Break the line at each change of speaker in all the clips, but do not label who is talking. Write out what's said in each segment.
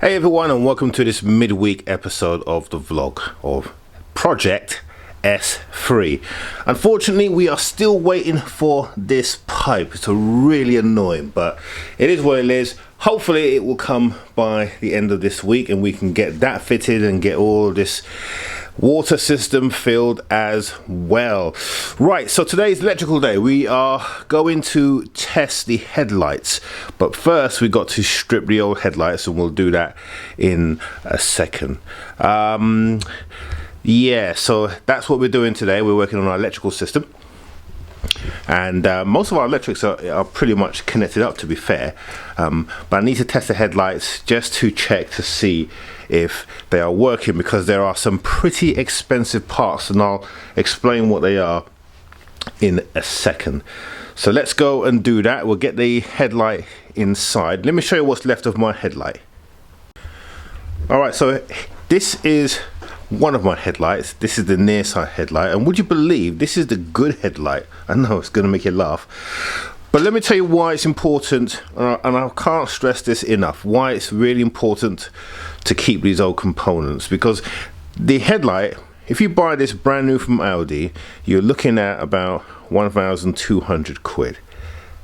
Hey everyone, and welcome to this midweek episode of the vlog of Project S3. Unfortunately, we are still waiting for this pipe. It's really annoying, but it is what it is. Hopefully it will come by the end of this week and we can get that fitted and get all of this water system filled as well. Right, so today's electrical day. We are going to test the headlights, but first we got to strip the old headlights, and we'll do that in a second. Yeah, so that's what we're doing today. We're working on our electrical system, and most of our electrics are pretty much connected up, to be fair, but I need to test the headlights just to check to see if they are working, because there are some pretty expensive parts, and I'll explain what they are in a second. So let's go and do that. We'll get the headlight inside. Let me show you what's left of my headlight. Alright, so this is one of my headlights. This is the near side headlight, and would you believe this is the good headlight? I know it's going to make you laugh, but let me tell you why it's important, and I can't stress this enough, why it's really important to keep these old components. Because the headlight, if you buy this brand new from Audi, you're looking at about 1,200 quid,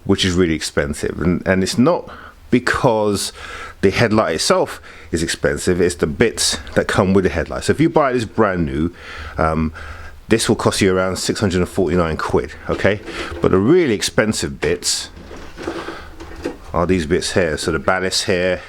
which is really expensive, and it's not because the headlight itself is expensive, it's the bits that come with the headlight. So if you buy this brand new, this will cost you around 649 quid, okay? But the really expensive bits are these bits here. So the ballast here,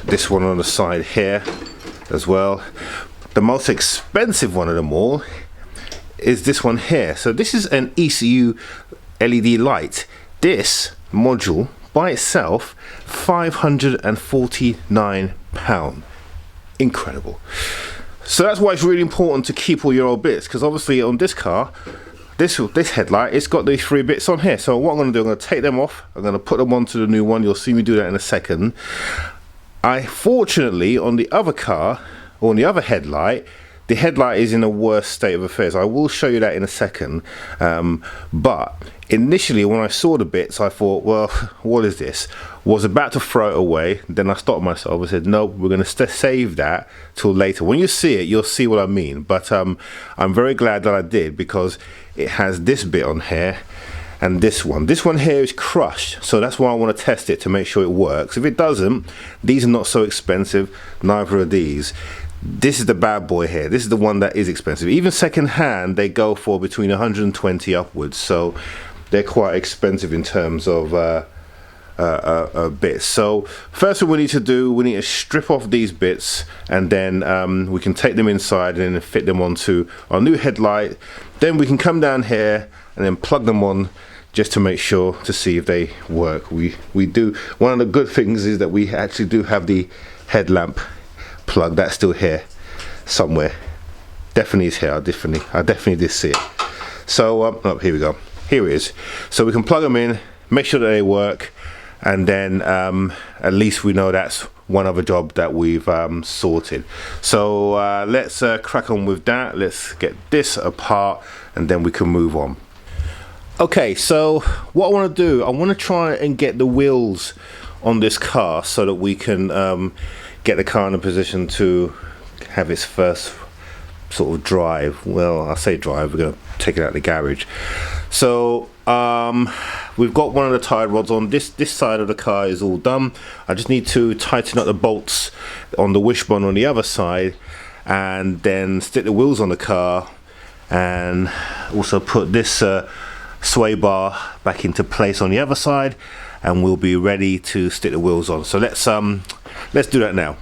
this one on the side here as well. The most expensive one of them all is this one here. So this is an ECU LED light. This module by itself, £549. Incredible. So that's why it's really important to keep all your old bits, because obviously on this car, this headlight, it's got these three bits on here. So what I'm going to do, I'm going to take them off, I'm going to put them onto the new one. You'll see me do that in a second. Fortunately, on the other car, or on the other headlight, the headlight is in a worse state of affairs. I will show you that in a second. But initially, when I saw the bits, I thought, well, what is this? Was about to throw it away. Then I stopped myself and said, no, we're going to save that till later. When you see it, you'll see what I mean. But I'm very glad that I did, because it has this bit on here and this one. This one here is crushed, so that's why I want to test it to make sure it works. If it doesn't, these are not so expensive, neither are these. This is the bad boy here. This is the one that is expensive. Even second hand, they go for between 120 upwards, so they're quite expensive in terms of bits. So first what we need to do, we need to strip off these bits, and then we can take them inside and then fit them onto our new headlight. Then we can come down here and then plug them on, just to make sure to see if they work. We do. One of the good things is that we actually do have the headlamp plug. That's still here somewhere. Definitely is here. I definitely did see it. So oh, here we go. Here it is. So we can plug them in, make sure that they work, and then at least we know that's one other job that we've sorted. So let's crack on with that. Let's get this apart, and then we can move on. Okay, so what I want to do, I want to try and get the wheels on this car so that we can get the car in a position to have its first sort of drive. Well, I say drive, we're going to take it out of the garage. So we've got one of the tie rods on. This side of the car is all done. I just need to tighten up the bolts on the wishbone on the other side, and then stick the wheels on the car, and also put this sway bar back into place on the other side, and we'll be ready to stick the wheels on. So let's do that now.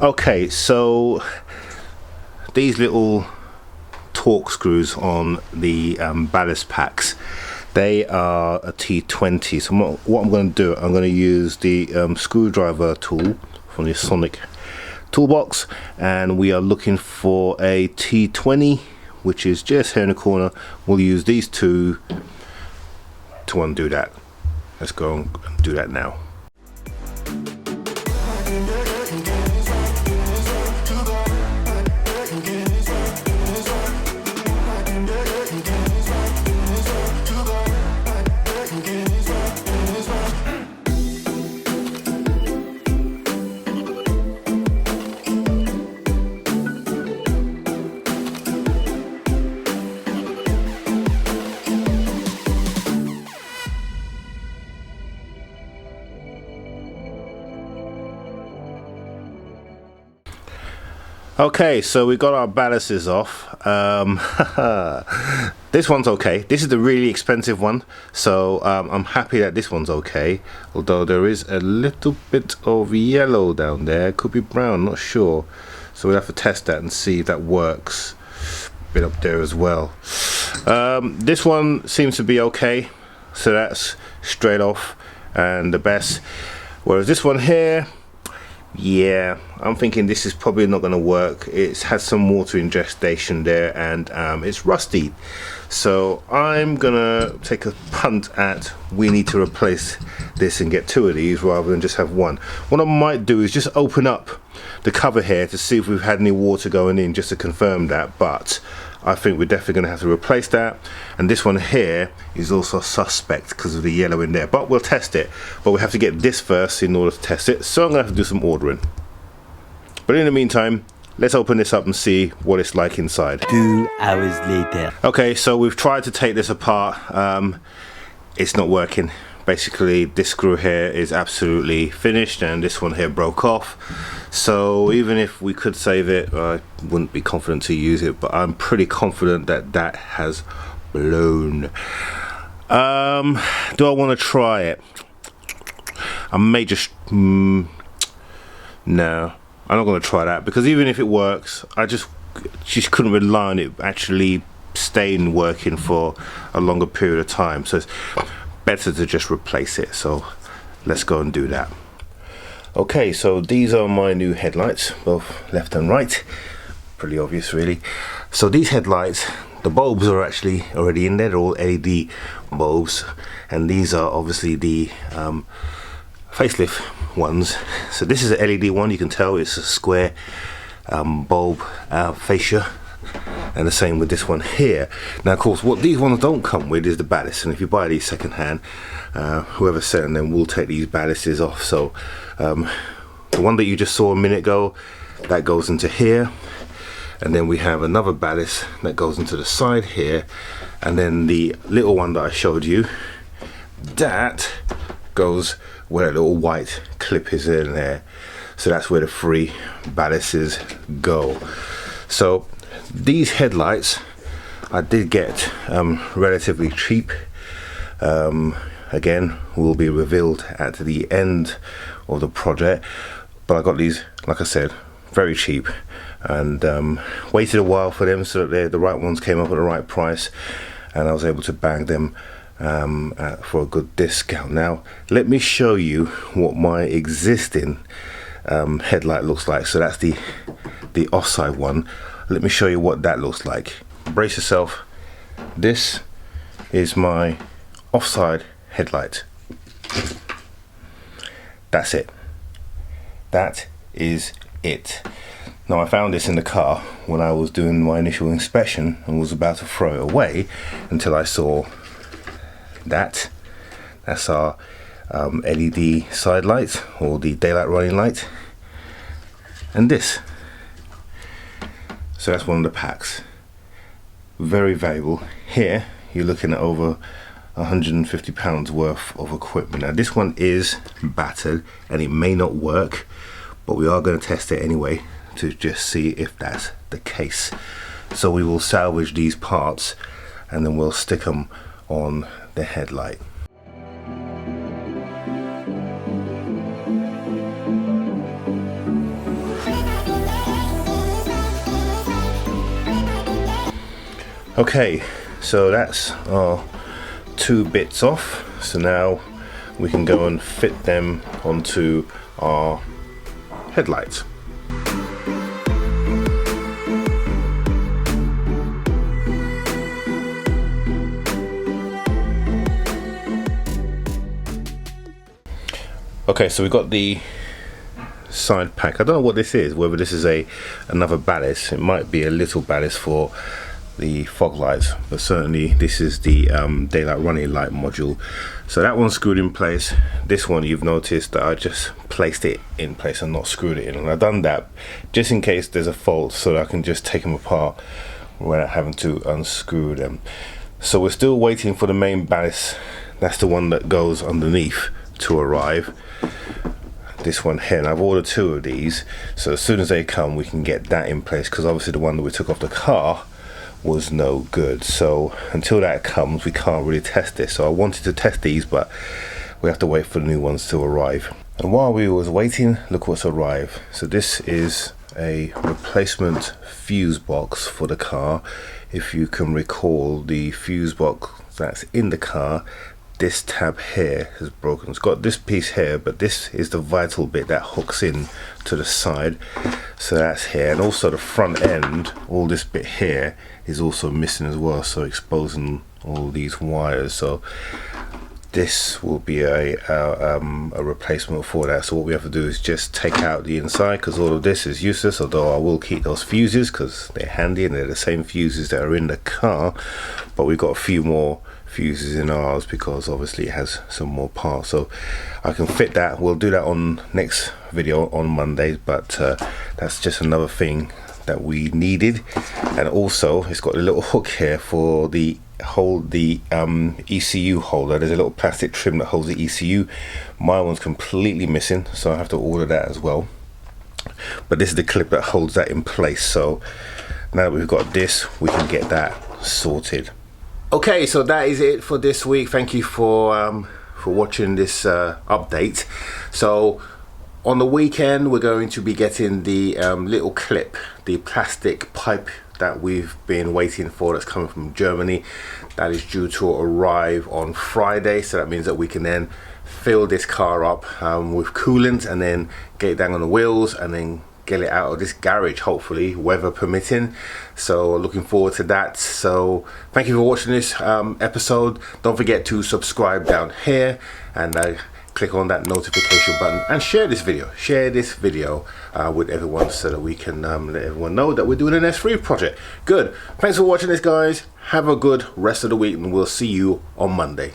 Okay, so these little Torx screws on the ballast packs, they are a T20. So what I'm going to do, I'm going to use the screwdriver tool from the Sonic toolbox, and we are looking for a T20, which is just here in the corner. We'll use these two to undo that. Let's go and do that now. Okay, so we got our ballasts off. This one's okay. This is the really expensive one, so I'm happy that this one's okay, although there is a little bit of yellow down there. Could be brown, not sure, so we'll have to test that and see if that works. A bit up there as well. This one seems to be okay, so that's straight off and the best, whereas this one here, yeah, I'm thinking this is probably not going to work. It's had some water ingestion there, and it's rusty, so I'm gonna take a punt at we need to replace this and get two of these rather than just have one. What I might do is just open up the cover here to see if we've had any water going in, just to confirm that, but I think we're definitely going to have to replace that. And this one here is also suspect because of the yellow in there, but we'll test it. But we have to get this first in order to test it, so I'm going to have to do some ordering. But in the meantime, let's open this up and see what it's like inside.
2 hours later.
Okay, so we've tried to take this apart. It's not working. Basically, this screw here is absolutely finished, and this one here broke off. So even if we could save it, I wouldn't be confident to use it, but I'm pretty confident that that has blown. Do I want to try it? I may just no, I'm not going to try that, because even if it works, I just couldn't rely on it actually staying working for a longer period of time, so it's better to just replace it. So let's go and do that. Okay, so these are my new headlights, both left and right. Pretty obvious really. So these headlights, the bulbs are actually already in there. They're all LED bulbs, and these are obviously the facelift ones. So this is an LED one, you can tell it's a square bulb fascia, and the same with this one here. Now of course what these ones don't come with is the ballast, and if you buy these second hand, whoever's selling them will take these ballasts off. So the one that you just saw a minute ago, that goes into here, and then we have another ballast that goes into the side here, and then the little one that I showed you, that goes where a little white clip is in there. So that's where the three ballasts go. So these headlights I did get relatively cheap. Again, will be revealed at the end of the project, but I got these, like I said, very cheap, and waited a while for them so that the right ones came up at the right price, and I was able to bag them for a good discount. Now let me show you what my existing headlight looks like. So that's the Offside one. Let me show you what that looks like. Brace yourself. This is my Offside headlight. That's it. That is it. Now I found this in the car when I was doing my initial inspection and was about to throw it away until I saw that. That's our LED side light, or the daylight running light, and this. So that's one of the packs. Very valuable. Here you're looking at over £150 worth of equipment. Now this one is battered and it may not work, but we are going to test it anyway to just see if that's the case. So we will salvage these parts and then we'll stick them on the headlight. Okay, so that's our 2 bits off. So now we can go and fit them onto our headlights. Okay, so we've got the side pack. I don't know what this is, whether this is another ballast. It might be a little ballast for the fog lights, but certainly this is the daylight running light module. So that one's screwed in place. This one, you've noticed that I just placed it in place and not screwed it in, and I've done that just in case there's a fault, so that I can just take them apart without having to unscrew them. So we're still waiting for the main ballast. That's the one that goes underneath to arrive. This one here, and I've ordered 2 of these, so as soon as they come we can get that in place, because obviously the one that we took off the car was no good. So until that comes we can't really test this. So I wanted to test these, but we have to wait for the new ones to arrive. And while we was waiting, look what's arrived. So this is a replacement fuse box for the car. If you can recall, the fuse box that's in the car, this tab here has broken. It's got this piece here, but this is the vital bit that hooks in to the side. So that's here, and also the front end, all this bit here is also missing as well, so exposing all these wires. So this will be a replacement for that. So what we have to do is just take out the inside, because all of this is useless, although I will keep those fuses because they're handy and they're the same fuses that are in the car, but we've got a few more fuses in ours because obviously it has some more parts. So I can fit that. We'll do that on next video on Monday, but that's just another thing that we needed. And also it's got a little hook here for the ECU holder. There's a little plastic trim that holds the ECU. My one's completely missing, so I have to order that as well, but this is the clip that holds that in place. So now that we've got this, we can get that sorted. Okay, so that is it for this week. Thank you for watching this update. So on the weekend we're going to be getting the little clip, the plastic pipe that we've been waiting for, that's coming from Germany. That is due to arrive on Friday, so that means that we can then fill this car up with coolant and then get it down on the wheels and then get it out of this garage, hopefully, weather permitting. So looking forward to that. So thank you for watching this episode. Don't forget to subscribe down here and click on that notification button and share this video with everyone, so that we can let everyone know that we're doing an S3 project. Good. Thanks for watching this, guys. Have a good rest of the week, and we'll see you on Monday.